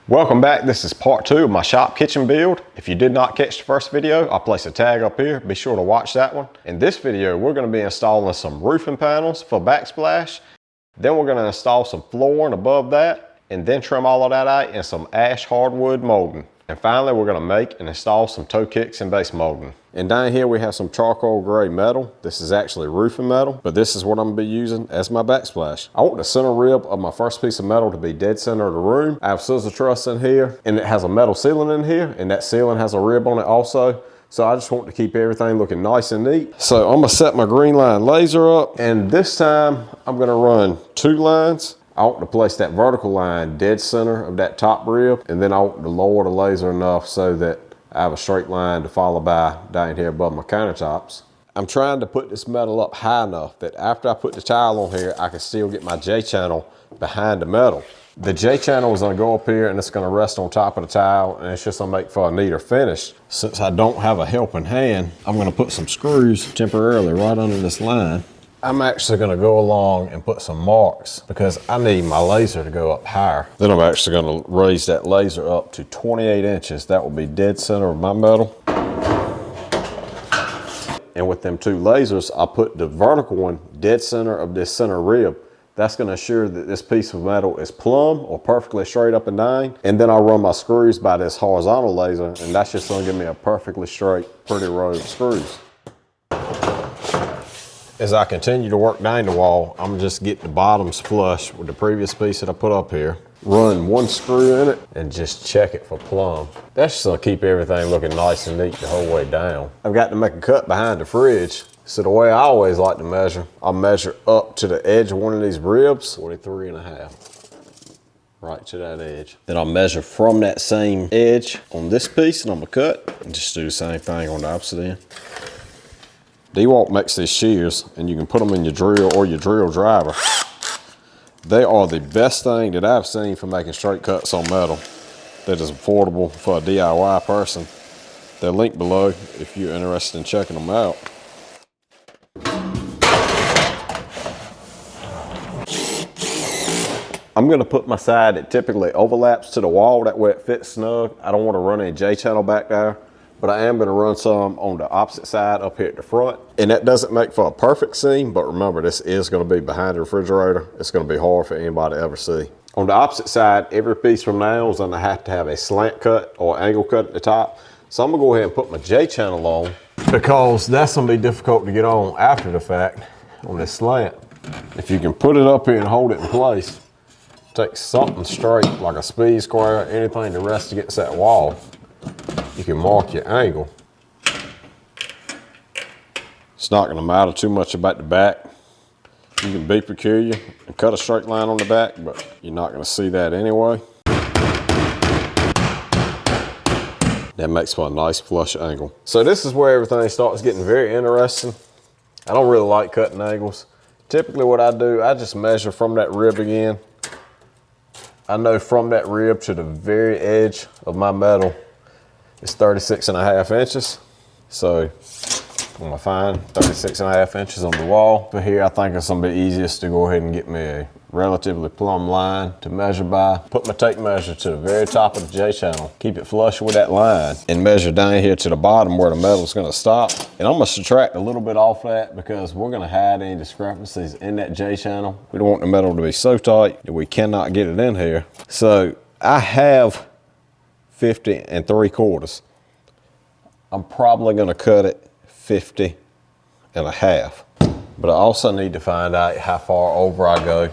Welcome back. This is part 2 of my shop kitchen build. If you did not catch the first video, I'll place a tag up here. Be sure to watch that one. In this video, we're going to be installing some roofing panels for Backsplash. Then we're going to install some flooring above that and then trim all of that out in some ash hardwood molding. And finally, we're going to make and install some toe kicks and base molding. And down here we have some charcoal gray metal. This is actually roofing metal, but this is what I'm going to be using as my backsplash. I want the center rib of my first piece of metal to be dead center of the room. I have scissor truss in here, and it has a metal ceiling in here, and that ceiling has a rib on it also. So I just want to keep everything looking nice and neat. So I'm going to set my green line laser up, and this time I'm going to run 2 lines. I want to place that vertical line dead center of that top rib, and then I want to lower the laser enough so that I have a straight line to follow by down here above my countertops. I'm trying to put this metal up high enough that after I put the tile on here, I can still get my J-channel behind the metal. The J-channel is going to go up here and it's going to rest on top of the tile, and it's just going to make for a neater finish. Since I don't have a helping hand, I'm going to put some screws temporarily right under this line. I'm actually going to go along and put some marks because I need my laser to go up higher. Then I'm actually going to raise that laser up to 28 inches. That will be dead center of my metal. And with them 2 lasers, I'll put the vertical one dead center of this center rib. That's going to assure that this piece of metal is plumb or perfectly straight up and down. And then I'll run my screws by this horizontal laser, and that's just going to give me a perfectly straight, pretty row of screws. As I continue to work down the wall, I'm just getting the bottoms flush with the previous piece that I put up here. Run 1 screw in it and just check it for plumb. That's just gonna keep everything looking nice and neat the whole way down. I've got to make a cut behind the fridge. So the way I always like to measure, I'll measure up to the edge of one of these ribs, 43.5. Right to that edge. Then I'll measure from that same edge on this piece and I'm gonna cut and just do the same thing on the opposite end. DeWalt makes these shears, and you can put them in your drill or your drill driver. They are the best thing that I've seen for making straight cuts on metal that is affordable for a DIY person. They're linked below if you're interested in checking them out. I'm going to put my side that typically overlaps to the wall, that way it fits snug. I don't want to run any J-channel back there. But I am going to run some on the opposite side up here at the front. And that doesn't make for a perfect seam, but remember, this is going to be behind the refrigerator. It's going to be hard for anybody to ever see. On the opposite side, every piece from now is going to have to have a slant cut or angle cut at the top. So I'm going to go ahead and put my J-channel on because that's going to be difficult to get on after the fact on this slant. If you can put it up here and hold it in place, take something straight like a speed square, anything to rest against that wall. You can mark your angle. It's not going to matter too much about the back. You can be peculiar and cut a straight line on the back, but you're not going to see that anyway. That makes for a nice flush angle. So this is where everything starts getting very interesting. I don't really like cutting angles. Typically what I do, I just measure from that rib again. I know from that rib to the very edge of my metal, it's 36.5 inches. So I'm gonna find 36.5 inches on the wall. But here I think it's gonna be easiest to go ahead and get me a relatively plumb line to measure by. Put my tape measure to the very top of the J-channel. Keep it flush with that line and measure down here to the bottom where the metal's gonna stop. And I'm gonna subtract a little bit off that because we're gonna hide any discrepancies in that J-channel. We don't want the metal to be so tight that we cannot get it in here. So I have 50 3/4. I'm probably gonna cut it 50.5. But I also need to find out how far over I go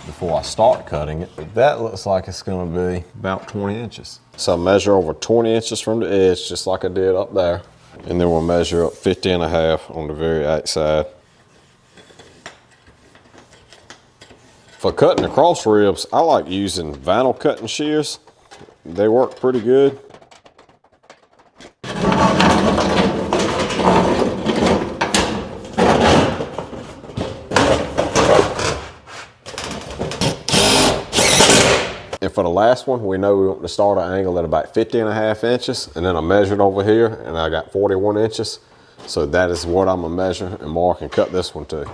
before I start cutting it. That looks like it's gonna be about 20 inches. So I measure over 20 inches from the edge, just like I did up there. And then we'll measure up 50.5 on the very outside. For cutting the cross ribs, I like using vinyl cutting shears. They work pretty good. And for the last one, we know we want to start our angle at about 50.5 inches, and then I measured over here and I got 41 inches. So that is what I'm gonna measure and mark and cut this one to.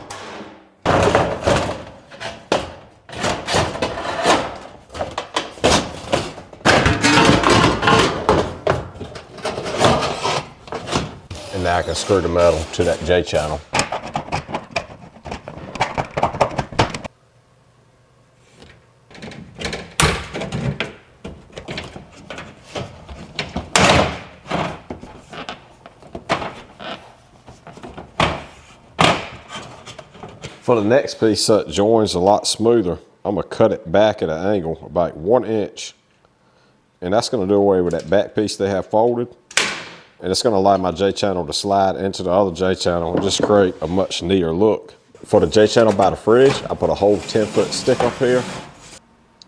And now I can screw the metal to that J-channel. For the next piece so it joins a lot smoother, I'm gonna cut it back at an angle about 1 inch. And that's gonna do away with that back piece they have folded. And it's gonna allow my J-channel to slide into the other J-channel and just create a much neater look. For the J-channel by the fridge, I put a whole 10-foot stick up here.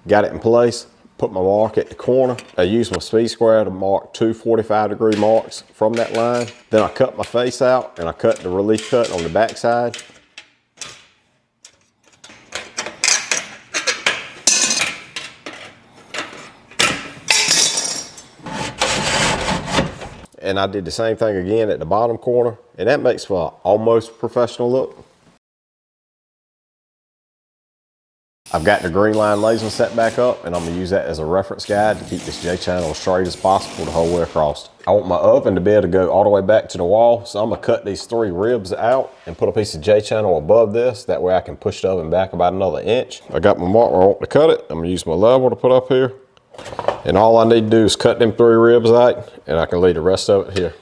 Got it in place, put my mark at the corner. I used my speed square to mark 2 45-degree marks from that line. Then I cut my face out and I cut the relief cut on the back side. And I did the same thing again at the bottom corner, and that makes for an almost professional look. I've got the green line laser set back up, and I'm gonna use that as a reference guide to keep this J-channel as straight as possible the whole way across. I want my oven to be able to go all the way back to the wall, so I'm gonna cut these 3 ribs out and put a piece of J-channel above this. That way I can push the oven back about another inch. I got my mark where I want to cut it. I'm gonna use my level to put up here. And all I need to do is cut them 3 ribs out, and I can leave the rest of it here.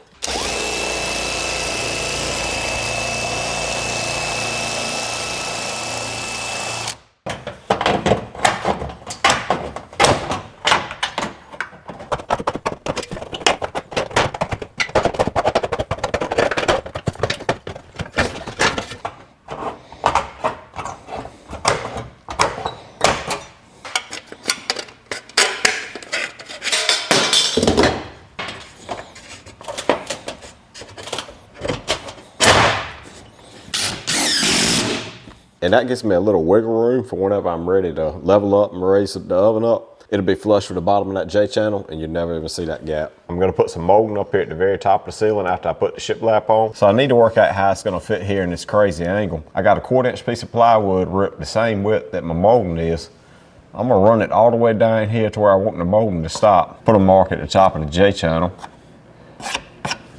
And that gives me a little wiggle room for whenever I'm ready to level up and raise the oven up. It'll be flush with the bottom of that J-channel and you'll never even see that gap. I'm gonna put some molding up here at the very top of the ceiling after I put the shiplap on. So I need to work out how it's gonna fit here in this crazy angle. I got a 1/4 inch piece of plywood ripped the same width that my molding is. I'm gonna run it all the way down here to where I want the molding to stop. Put a mark at the top of the J-channel.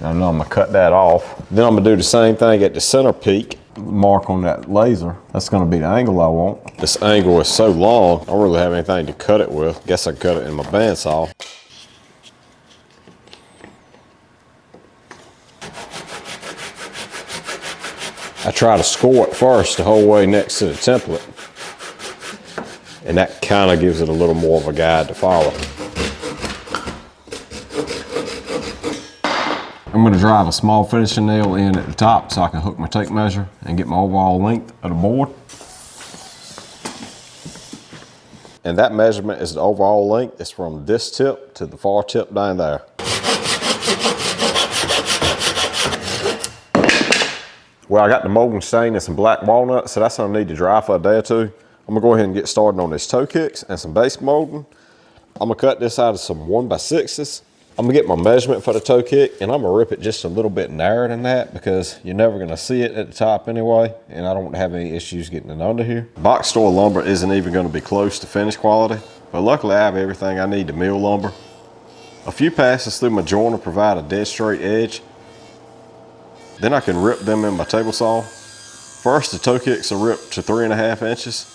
I know I'm gonna cut that off. Then I'm gonna do the same thing at the center peak. Mark on that laser. That's gonna be the angle I want. This angle is so long, I don't really have anything to cut it with. Guess I can cut it in my bandsaw. I try to score it first the whole way next to the template. And that kind of gives it a little more of a guide to follow. I'm going to drive a small finishing nail in at the top so I can hook my tape measure and get my overall length of the board. And that measurement is the overall length. It's from this tip to the far tip down there. Well, I got the molding stain and some black walnut, so that's going to need to dry for a day or two. I'm going to go ahead and get started on these toe kicks and some base molding. I'm going to cut this out of some 1x6s. I'm gonna get my measurement for the toe kick and I'm gonna rip it just a little bit narrower than that because you're never gonna see it at the top anyway, and I don't have any issues getting it under here. Box store lumber isn't even gonna be close to finish quality, but luckily I have everything I need to mill lumber. A few passes through my joiner provide a dead straight edge. Then I can rip them in my table saw. First, the toe kicks are ripped to 3.5 inches.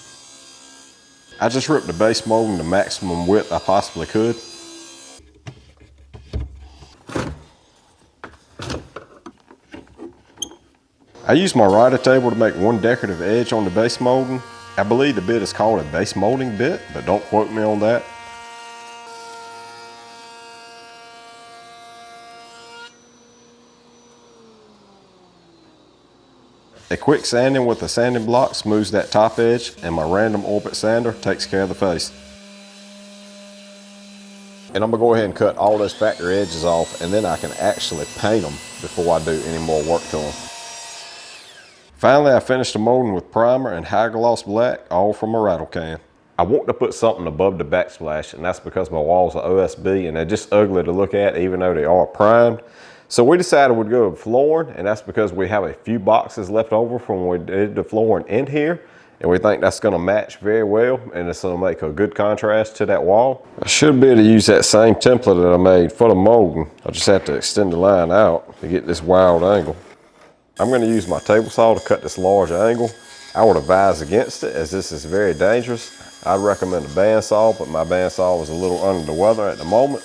I just ripped the base molding the maximum width I possibly could. I use my rider table to make one decorative edge on the base molding. I believe the bit is called a base molding bit, but don't quote me on that. A quick sanding with a sanding block smooths that top edge, and my random orbit sander takes care of the face. And I'm gonna go ahead and cut all those factory edges off, and then I can actually paint them before I do any more work to them. Finally, I finished the molding with primer and high gloss black, all from a rattle can. I want to put something above the backsplash, and that's because my walls are OSB and they're just ugly to look at even though they are primed. So we decided we'd go with flooring, and that's because we have a few boxes left over from when we did the flooring in here, and we think that's gonna match very well, and it's gonna make a good contrast to that wall. I should be able to use that same template that I made for the molding. I just have to extend the line out to get this wild angle. I'm gonna use my table saw to cut this large angle. I would advise against it, as this is very dangerous. I'd recommend a bandsaw, but my bandsaw was a little under the weather at the moment.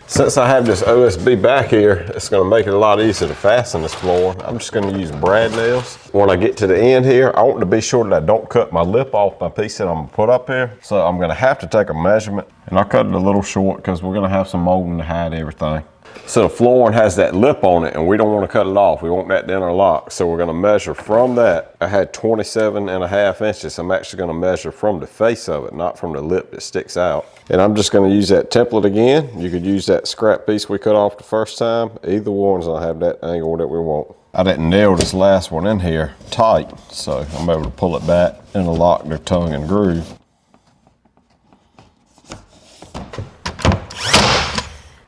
Since I have this OSB back here, it's gonna make it a lot easier to fasten this floor. I'm just gonna use brad nails. When I get to the end here, I want to be sure that I don't cut my lip off my piece that I'm gonna put up here. So I'm gonna have to take a measurement, and I cut it a little short because we're gonna have some molding to hide everything. So the flooring has that lip on it, and we don't want to cut it off. We want that to interlock. So we're going to measure from that. I had 27.5 inches. I'm actually going to measure from the face of it, not from the lip that sticks out. And I'm just going to use that template again. You could use that scrap piece we cut off the first time. Either one's going to have that angle that we want. I didn't nail this last one in here tight, so I'm able to pull it back, interlock the tongue and groove.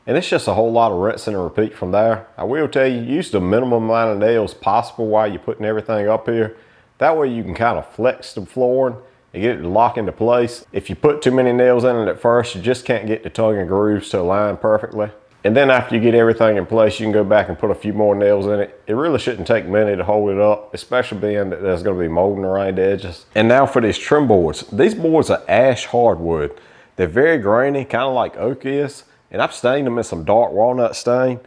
And it's just a whole lot of rinsing and repeat from there. I will tell you, use the minimum amount of nails possible while you're putting everything up here. That way you can kind of flex the flooring and get it to lock into place. If you put too many nails in it at first, you just can't get the tongue and grooves to align perfectly. And then after you get everything in place, you can go back and put a few more nails in it. It really shouldn't take many to hold it up, especially being that there's going to be molding around the edges. And now for these trim boards. These boards are ash hardwood. They're very grainy, kind of like oak is. And I've stained them in some dark walnut stain.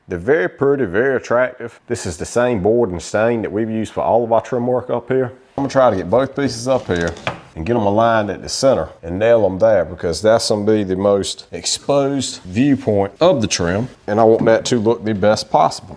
They're very pretty, very attractive. This is the same board and stain that we've used for all of our trim work up here. I'm gonna try to get both pieces up here and get them aligned at the center and nail them there, because that's gonna be the most exposed viewpoint of the trim. And I want that to look the best possible.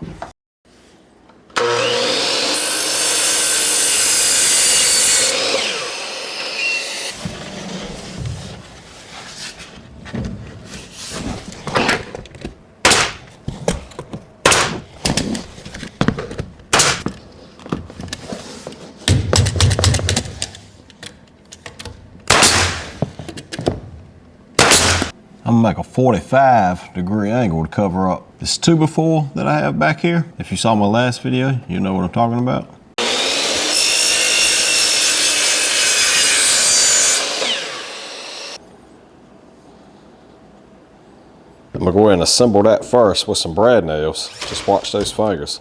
I'm gonna make a 45-degree angle to cover up this 2x4 that I have back here. If you saw my last video, you know what I'm talking about. I'm gonna go ahead and assemble that first with some brad nails. Just watch those fingers.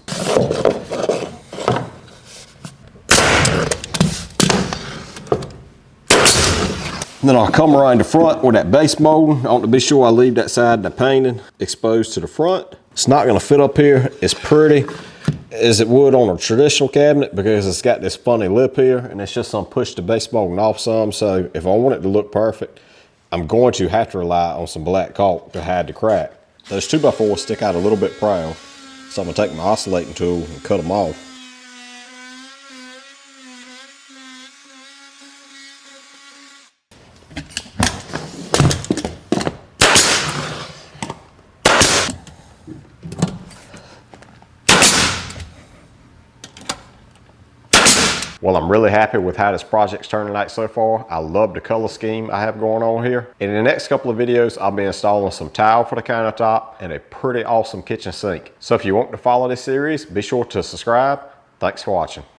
Then I'll come around the front with that base molding. I want to be sure I leave that side of the painting exposed to the front. It's not gonna fit up here as pretty as it would on a traditional cabinet, because it's got this funny lip here, and it's just gonna push the base molding off some. So if I want it to look perfect, I'm going to have to rely on some black caulk to hide the crack. Those 2x4s stick out a little bit proud, so I'm gonna take my oscillating tool and cut them off. Well, I'm really happy with how this project's turning out so far. I love the color scheme I have going on here. In the next couple of videos, I'll be installing some tile for the countertop and a pretty awesome kitchen sink. So if you want to follow this series, be sure to subscribe. Thanks for watching.